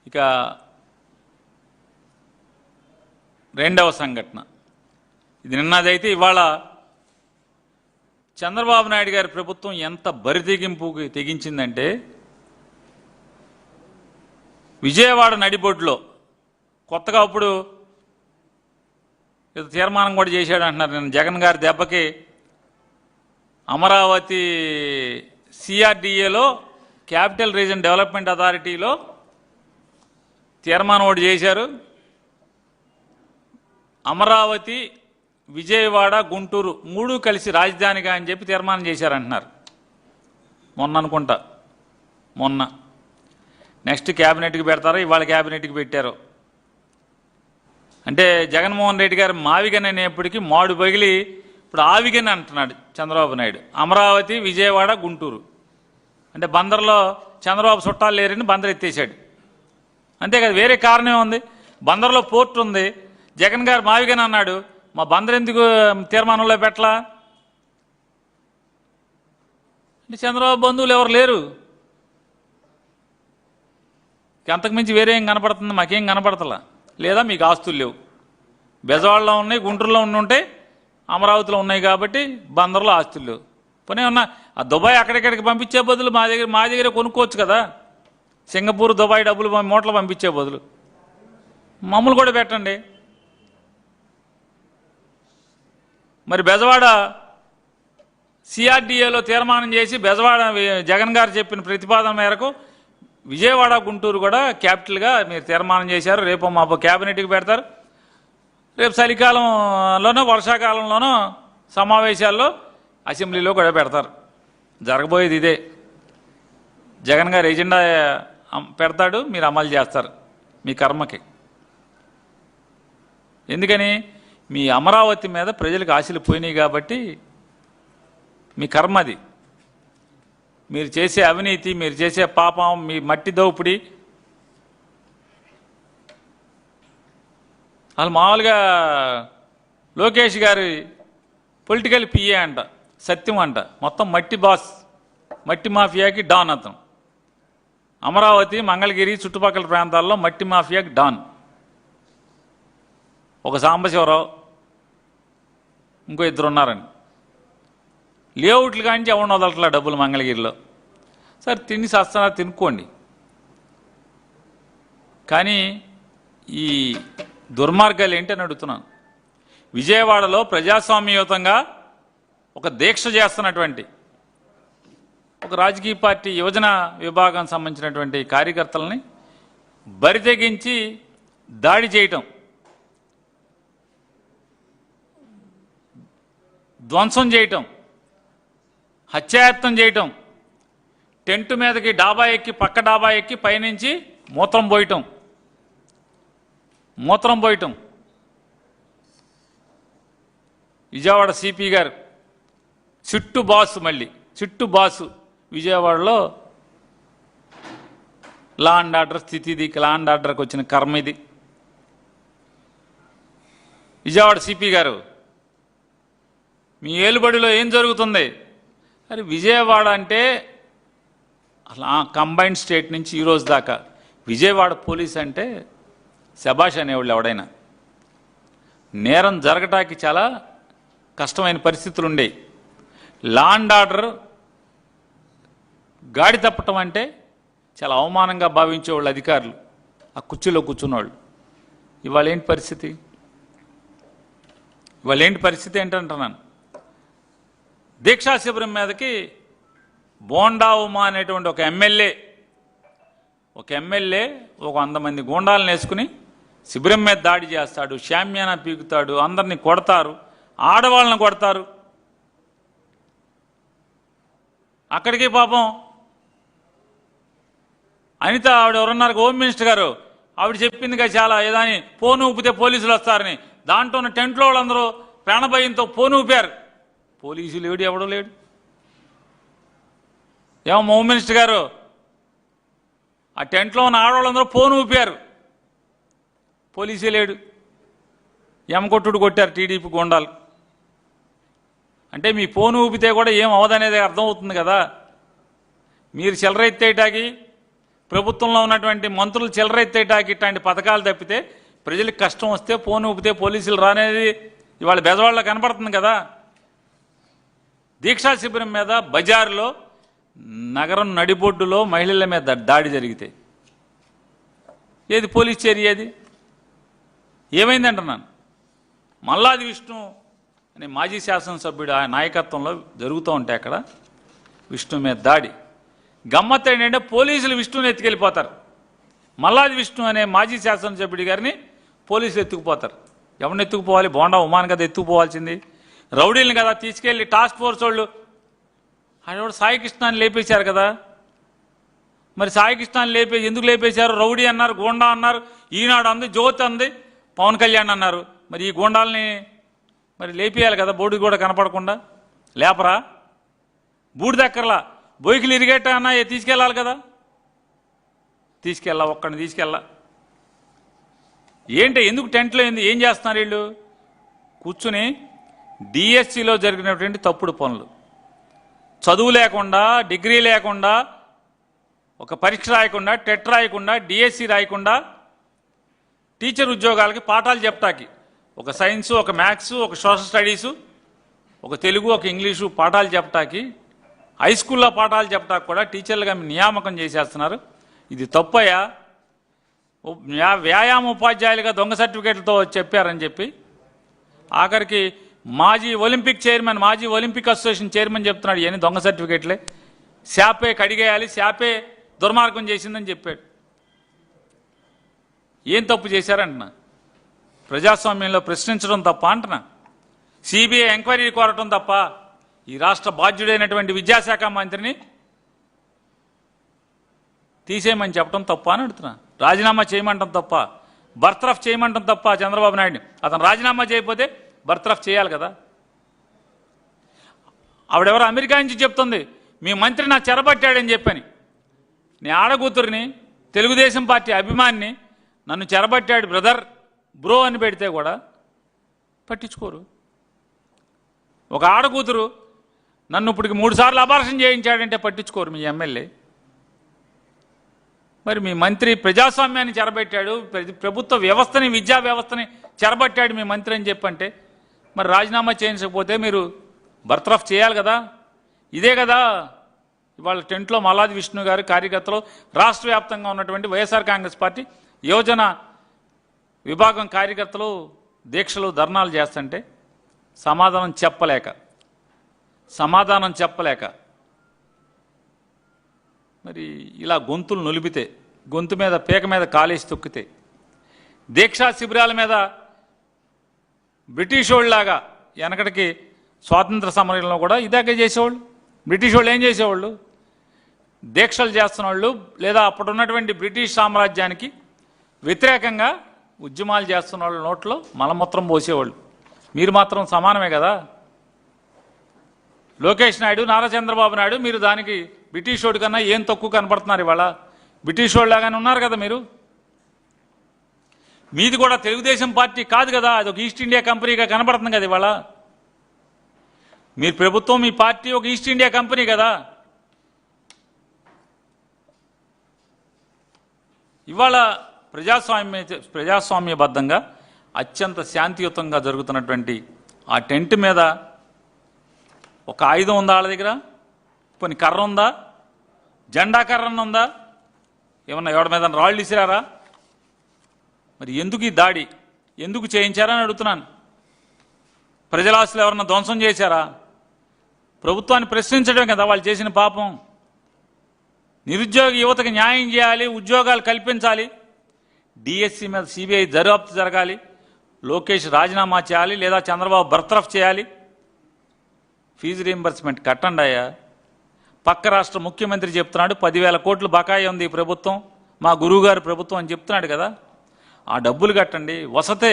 ఇక రెండవ సంఘటన ఇది నిన్నదైతే ఇవాళ చంద్రబాబు నాయుడు గారి ప్రభుత్వం ఎంత బరితెగింపుకి తెగించిందంటే విజయవాడ నడిబొడ్డులో కొత్తగా అప్పుడు తీర్మానం కూడా చేశాడు అంటున్నారు. నేను జగన్ గారి దెబ్బకి అమరావతి సిఆర్డిఏలో క్యాపిటల్ రీజన్ డెవలప్మెంట్ అథారిటీలో తీర్మానం ఒకటి చేశారు. అమరావతి విజయవాడ గుంటూరు మూడు కలిసి రాజధానిగా అని చెప్పి తీర్మానం చేశారంటున్నారు. మొన్న అనుకుంటా మొన్న నెక్స్ట్ క్యాబినెట్కి పెడతారో ఇవాళ క్యాబినెట్కి పెట్టారు. అంటే జగన్మోహన్ రెడ్డి గారు మావిగన్ అనేప్పటికీ మాడు పగిలి ఇప్పుడు ఆవిగన్ అంటున్నాడు చంద్రబాబు నాయుడు. అమరావతి విజయవాడ గుంటూరు అంటే బందర్లో చంద్రబాబు చుట్టాలు లేరని బందర్ ఎత్తేసాడు. అంతే కదా, వేరే కారణం ఉంది. బందర్లో పోర్టు ఉంది, జగన్ గారు మావిగన్ అన్నాడు, మా బందర్ ఎందుకు తీర్మానంలో పెట్టలా అంటే చంద్రబాబు బంధువులు ఎవరు లేరు. అంతకుమించి వేరే ఏం కనపడుతుంది? మాకేం కనపడతలా. లేదా మీకు ఆస్తులు లేవు, బెజవాడలో ఉన్నాయి, గుంటూరులో ఉంటాయి, అమరావతిలో ఉన్నాయి కాబట్టి బందర్లో ఆస్తులు లేవు. పోనీ ఉన్నా ఆ దుబాయ్ అక్కడిక్కడికి పంపించే బదులు మా దగ్గర కొనుక్కోవచ్చు కదా. సింగపూర్ దుబాయ్ డబ్బులు మూటలు పంపించే బదులు మమ్మల్ని కూడా పెట్టండి. మరి బెజవాడ సిఆర్డిఏలో తీర్మానం చేసి బెజవాడ జగన్ గారు చెప్పిన ప్రతిపాదన మేరకు విజయవాడ గుంటూరు కూడా క్యాపిటల్గా మీరు తీర్మానం చేశారు. రేపు మా క్యాబినెట్కి పెడతారు. రేపు చలికాలంలోనో వర్షాకాలంలోనో సమావేశాల్లో అసెంబ్లీలో కూడా పెడతారు. జరగబోయేది ఇదే. జగన్ గారు ఎజెండా పెడతాడు, మీరు అమలు చేస్తారు మీ కర్మకి. ఎందుకని? మీ అమరావతి మీద ప్రజలకు ఆశలు పోయినాయి కాబట్టి మీ కర్మది. మీరు చేసే అవినీతి, మీరు చేసే పాపం, మీ మట్టి దోపిడి. వాళ్ళు మామూలుగా లోకేష్ గారి పొలిటికల్ పిఏ అంట, సత్యం అంట, మొత్తం మట్టి బాస్, మట్టి మాఫియాకి డాన్ అతను. అమరావతి మంగళగిరి చుట్టుపక్కల ప్రాంతాల్లో మట్టి మాఫియాకి డాన్. ఒక సాంబశివరావు, ఇంకో ఇద్దరు ఉన్నారండి. లేఅవుట్లు కానించి ఎవరిని వదలట్లా డబ్బులు మంగళగిరిలో. సరే తిని సస్తానా తినుకోండి. కానీ ఈ దుర్మార్గాలు ఏంటి అని అడుగుతున్నాను. విజయవాడలో ప్రజాస్వామ్యయుతంగా ఒక దీక్ష చేస్తున్నటువంటి ఒక రాజకీయ పార్టీ యువజన విభాగం సంబంధించినటువంటి కార్యకర్తలని బరితెగించి దాడి చేయటం, ధ్వంసం చేయటం, హత్యాయత్నం చేయటం, టెంటు మీదకి డాబా ఎక్కి పక్క డాబా ఎక్కి పైనుంచి మూత్రం పోయటం. విజయవాడ సిపి గారు చిట్టు బాసు విజయవాడలో లా అండ్ ఆర్డర్ స్థితి, ఇది లా అండ్ ఆర్డర్కి వచ్చిన కర్మ ఇది. విజయవాడ సిపి గారు, మీ ఏలుబడిలో ఏం జరుగుతుంది? అరే విజయవాడ అంటే అసలు కంబైన్డ్ స్టేట్ నుంచి ఈరోజు దాకా విజయవాడ పోలీస్ అంటే శబాష్ అనేవాళ్ళు. ఎవడైనా నేరం జరగటానికి చాలా కష్టమైన పరిస్థితులు ఉండేవి. లా అండ్ ఆర్డర్ గాడి తప్పటం అంటే చాలా అవమానంగా భావించేవాళ్ళు అధికారులు, ఆ కుర్చీలో కూర్చున్నవాళ్ళు. ఇవాళ ఏంటి పరిస్థితి ఏంటంటున్నాను. దీక్షా శిబిరం మీదకి బోండా ఉమా అనేటువంటి ఒక ఎమ్మెల్యే ఒక 100 మంది గూండాలను వేసుకుని శిబిరం మీద దాడి చేస్తాడు, షామ్యానా పీకుతాడు, అందరినీ కొడతారు, ఆడవాళ్ళని కొడతారు. అక్కడికి పాపం అనిత ఆవిడ ఎవరన్నారు, హోమ్ మినిస్టర్ గారు, ఆవిడ చెప్పిందిగా చాలా ఏదాని ఫోన్ ఊపితే పోలీసులు వస్తారని. దాంట్లో ఉన్న టెంట్లో వాళ్ళందరూ ప్రాణభయంతో ఫోన్ ఊపారు. పోలీసులు ఎవడో లేడు. ఏమో హోమ్ మినిస్టర్ గారు, ఆ టెంట్లో ఉన్న ఆడవాళ్ళందరూ ఫోన్ ఊపారు, పోలీసే లేడు. ఎమకొట్టుడు కొట్టారు టీడీపీ గూండాలు. అంటే మీ ఫోన్ ఊపితే కూడా ఏం అవదనేది అర్థమవుతుంది కదా. మీరు చిల్లర ఎత్తేటాకి ప్రభుత్వంలో ఉన్నటువంటి మంత్రులు చిల్లరెత్తేటాకి ఇట్లాంటి పథకాలు తప్పితే ప్రజలకు కష్టం వస్తే ఫోన్ ఊపితే పోలీసులు రానేది ఇవాళ బెజవాడలో కనపడుతుంది కదా. దీక్షా శిబిరం మీద బజార్లో నగరం నడిబొడ్డులో మహిళల మీద దాడి జరిగితే ఏది పోలీస్ చర్య? ఏది ఏమైందంటున్నాను. మల్లాది విష్ణు అనే మాజీ శాసనసభ్యుడు ఆ నాయకత్వంలో జరుగుతూ ఉంటే అక్కడ విష్ణు మీద దాడి. గమ్మత్తు ఏంటంటే పోలీసులు విష్ణుని ఎత్తుకెళ్ళిపోతారు. మల్లాది విష్ణు అనే మాజీ శాసనసభ్యుడి గారిని పోలీసులు ఎత్తుకుపోతారు. ఎవరిని ఎత్తుకుపోవాలి? బోండా ఉమాన్ కదా ఎత్తుకుపోవాల్సింది. రౌడీలను కదా తీసుకెళ్లి టాస్క్ ఫోర్స్ వాళ్ళు ఆడవాడు సాయి కృష్ణాన్ని లేపేశారు కదా. మరి సాయి కృష్ణాన్ని ఎందుకు లేపేశారు? రౌడీ అన్నారు, గోండా అన్నారు, ఈనాడు అంది, జ్యోతి అంది, పవన్ కళ్యాణ్ అన్నారు. మరి ఈ గోండాలని మరి లేపేయాలి కదా, బోర్డు కూడా కనపడకుండా. లేపరా? బూడిదక్కర్లా, బొయ్యికి ఇరిగేట అన్నా తీసుకెళ్ళాలి కదా. ఒక్కడిని తీసుకెళ్ళా. ఏంటి ఎందుకు టెంట్లో ఏం చేస్తున్నారు వీళ్ళు? కూర్చుని డిఎస్సిలో జరిగినటువంటి తప్పుడు పనులు, చదువు లేకుండా, డిగ్రీ లేకుండా, ఒక పరీక్ష రాయకుండా, టెట్ రాయకుండా, డిఎస్సి రాయకుండా టీచర్ ఉద్యోగాలకి పాఠాలు చెప్తాకి ఒక సైన్స్, ఒక మ్యాథ్స్, ఒక సోషల్ స్టడీసు, ఒక తెలుగు, ఒక ఇంగ్లీషు పాఠాలు చెప్తాకి, హై స్కూల్లో పాఠాలు చెప్తాకి కూడా టీచర్లుగా నియామకం చేసేస్తున్నారు. ఇది తప్పయ్యా. వ్యాయామ ఉపాధ్యాయులుగా దొంగ సర్టిఫికేట్లతో చెప్పారని చెప్పి ఆఖరికి మాజీ ఒలింపిక్ అసోసియేషన్ చైర్మన్ చెప్తున్నాడు ఇవన్నీ దొంగ సర్టిఫికేట్లే, శాపే కడిగేయాలి, శాపే దుర్మార్గం చేసిందని చెప్పాడు. ఏం తప్పు చేశారంటున్నా? ప్రజాస్వామ్యంలో ప్రశ్నించడం తప్ప అంటున్నా? సిబిఐ ఎంక్వైరీ కోరటం తప్ప? ఈ రాష్ట్ర బాధ్యుడైనటువంటి విద్యాశాఖ మంత్రిని తీసేయమని చెప్పడం తప్ప అని అడుగుతున్నా. రాజీనామా చేయమంటాం తప్ప, బర్తరఫ్ చేయమంటాం తప్ప చంద్రబాబు నాయుడిని. అతను రాజీనామా చేయకపోతే బర్తరఫ్ చేయాలి కదా. ఆవిడెవరో అమెరికా నుంచి చెప్తుంది మీ మంత్రి నా చెరబట్టాడని చెప్పని. నీ ఆడకూతురిని, తెలుగుదేశం పార్టీ అభిమానిని నన్ను చెరబట్టాడు బ్రో అని పెడితే కూడా పట్టించుకోరు. ఒక ఆడకూతురు నన్ను ఇప్పటికి 3 సార్లు అబార్షన్ చేయించాడంటే పట్టించుకోరు మీ ఎమ్మెల్యే. మరి మీ మంత్రి ప్రజాస్వామ్యాన్ని చెరబట్టాడు, ప్రభుత్వ వ్యవస్థని, విద్యా వ్యవస్థని చెరబట్టాడు మీ మంత్రి అని చెప్పంటే మరి రాజీనామా చేయించకపోతే మీరు బర్తరఫ్ చేయాలి కదా. ఇదే కదా ఇవాళ టెంట్లో మల్లాది విష్ణు గారు కార్యకర్తలు, రాష్ట్ర వ్యాప్తంగా ఉన్నటువంటి వైఎస్ఆర్ కాంగ్రెస్ పార్టీ యువజన విభాగం కార్యకర్తలు దీక్షలు, ధర్నాలు చేస్తుంటే సమాధానం చెప్పలేక మరి ఇలా గొంతులు నులిపితే, గొంతు మీద పీక మీద కాలేసి తొక్కితే, దీక్షా శిబిరాల మీద బ్రిటిష్ వాళ్ళలాగా వెనకటికి స్వాతంత్ర సమరంలో కూడా ఇదాకే చేసేవాళ్ళు. బ్రిటిష్ వాళ్ళు ఏం చేసేవాళ్ళు? దీక్షలు చేస్తున్న వాళ్ళు లేదా అప్పుడున్నటువంటి బ్రిటిష్ సామ్రాజ్యానికి వ్యతిరేకంగా ఉద్యమాలు చేస్తున్న వాళ్ళ నోట్లో మలమూత్రం పోసేవాళ్ళు. మీరు మాత్రం సమానమే కదా. లోకేష్ నాయుడు, నారా చంద్రబాబు నాయుడు మీరు దానికి బ్రిటిష్ వాడి కన్నా ఏం తక్కువ కనపడుతున్నారు? ఇవాళ బ్రిటిష్ వాళ్ళలాగానే ఉన్నారు కదా మీరు. మీది కూడా తెలుగుదేశం పార్టీ కాదు కదా, అది ఒక ఈస్ట్ ఇండియా కంపెనీగా కనపడుతుంది కదా ఇవాళ. మీరు ప్రభుత్వం, మీ పార్టీ ఒక ఈస్ట్ ఇండియా కంపెనీ కదా. ఇవాళ ప్రజాస్వామ్యబద్ధంగా అత్యంత శాంతియుతంగా జరుగుతున్నటువంటి ఆ టెంట్ మీద ఒక ఆయుధం ఉందా వాళ్ళ దగ్గర? కొన్ని కర్ర ఉందా? జెండా కర్రన్న ఉందా? ఏమన్నా ఎవరి మీద రాళ్ళు ఇసిరారా? మరి ఎందుకు ఈ దాడి ఎందుకు చేయించారని అడుగుతున్నాను. ప్రజల ఆస్తులు ఎవరన్నా ధ్వంసం చేశారా? ప్రభుత్వాన్ని ప్రశ్నించడం కదా వాళ్ళు చేసిన పాపం. నిరుద్యోగ యువతకు న్యాయం చేయాలి, ఉద్యోగాలు కల్పించాలి, డిఎస్సి మీద సిబిఐ దర్యాప్తు జరగాలి, లోకేష్ రాజీనామా చేయాలి లేదా చంద్రబాబు బర్తరఫ్ చేయాలి, ఫీజు రీయింబర్స్మెంట్ కట్టండి అయ్యా. పక్క రాష్ట్ర ముఖ్యమంత్రి చెప్తున్నాడు 10,000 కోట్లు బకాయి ఉంది ఈ ప్రభుత్వం, మా గురువుగారు ప్రభుత్వం అని చెప్తున్నాడు కదా. ఆ డబ్బులు కట్టండి. వసతే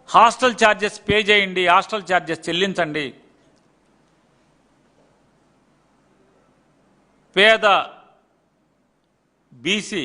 హాస్టల్ ఛార్జెస్ పే చేయండి, హాస్టల్ ఛార్జెస్ చెల్లించండి. పేద బీసీ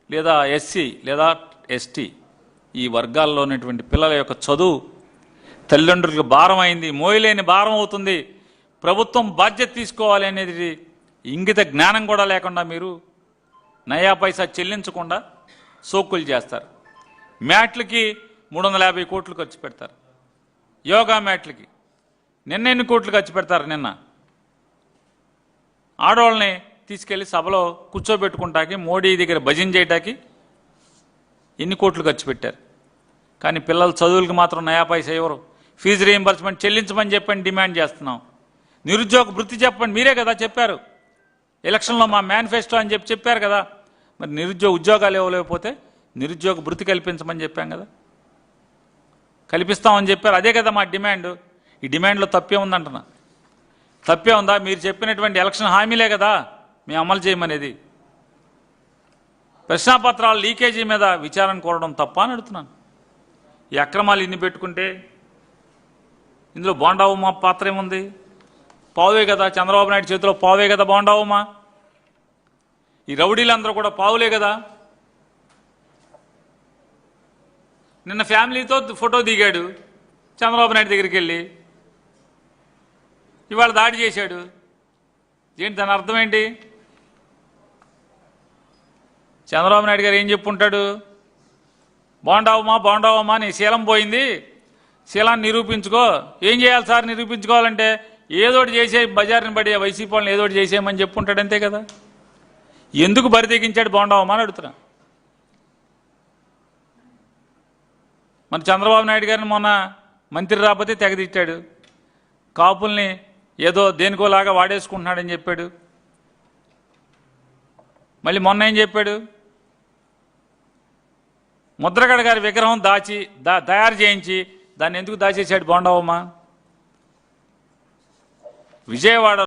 లేదా ఎస్సీ లేదా ఎస్టీ ఈ వర్గాల్లో ఉన్నటువంటి పిల్లల యొక్క చదువు తల్లిదండ్రులకు భారం అయింది, మోయలేని భారం అవుతుంది. ప్రభుత్వం బాధ్యత తీసుకోవాలి అనేది ఇంగిత జ్ఞానం కూడా లేకుండా మీరు నయా పైసా చెల్లించకుండా సోక్కులు చేస్తారు. మ్యాట్లకి 350 కోట్లు ఖర్చు పెడతారు. యోగా మ్యాట్లకి నిన్న ఎన్ని కోట్లు ఖర్చు పెడతారు? నిన్న ఆడవాళ్ళని తీసుకెళ్లి సభలో కూర్చోబెట్టుకుంటాకి, మోడీ దగ్గర భజన చేయటానికి ఎన్ని కోట్లు ఖర్చు పెట్టారు. కానీ పిల్లల చదువులకు మాత్రం నయా పైసా ఎవరు? ఫీజు రీయింబర్స్మెంట్ చెల్లించమని చెప్పని డిమాండ్ చేస్తున్నాం. నిరుద్యోగ భృతి చెప్పండి, మీరే కదా చెప్పారు ఎలక్షన్లో, మా మేనిఫెస్టో అని చెప్పారు కదా. మరి నిరుద్యోగ ఉద్యోగాలు ఇవ్వలేకపోతే నిరుద్యోగ భృతి కల్పించమని చెప్పాం కదా, కల్పిస్తామని చెప్పారు. అదే కదా మా డిమాండ్. ఈ డిమాండ్లో తప్పే ఉందంటున్నా. తప్పే ఉందా? మీరు చెప్పినటువంటి ఎలక్షన్ హామీలే కదా మేము అమలు చేయమనేది. ప్రశ్నాపత్రాల లీకేజీ మీద విచారణ కోరడం తప్ప అని అడుగుతున్నాను. ఈ అక్రమాలు ఇన్ని పెట్టుకుంటే ఇందులో బోండావుమా పాత్ర ఏముంది? పావే కదా, చంద్రబాబు నాయుడు చేతిలో పావే కదా బోండావుమా. ఈ రౌడీలందరూ కూడా పావులే కదా. నిన్న ఫ్యామిలీతో ఫోటో దిగాడు చంద్రబాబు నాయుడు దగ్గరికి వెళ్ళి, ఇవాళ దాడి చేశాడు. ఏంటి దాని అర్థం ఏంటి? చంద్రబాబు నాయుడు గారు ఏం చెప్పుంటాడు? బాగుండావమ్మా నీ శీలం పోయింది, శీలాన్ని నిరూపించుకో. ఏం చేయాలి సార్ నిరూపించుకోవాలంటే? ఏదోటి చేసే, బజార్ని పడి వైసీపీ వాళ్ళని ఏదోటి చేసేయమని చెప్పుంటాడు, అంతే కదా. ఎందుకు బరి తెగించాడు బాగుండావమ్మా అని అడుగుతున్నా. మన చంద్రబాబు నాయుడు గారిని మొన్న మంత్రి రాకపోతే తెగదిట్టాడు, కాపుల్ని ఏదో దేనికోలాగా వాడేసుకుంటున్నాడని చెప్పాడు. మళ్ళీ మొన్న ఏం చెప్పాడు? ముద్రగడ గారి విగ్రహం తయారు చేయించి దాన్ని ఎందుకు దాచేశాడు బోండావమ్మ? విజయవాడ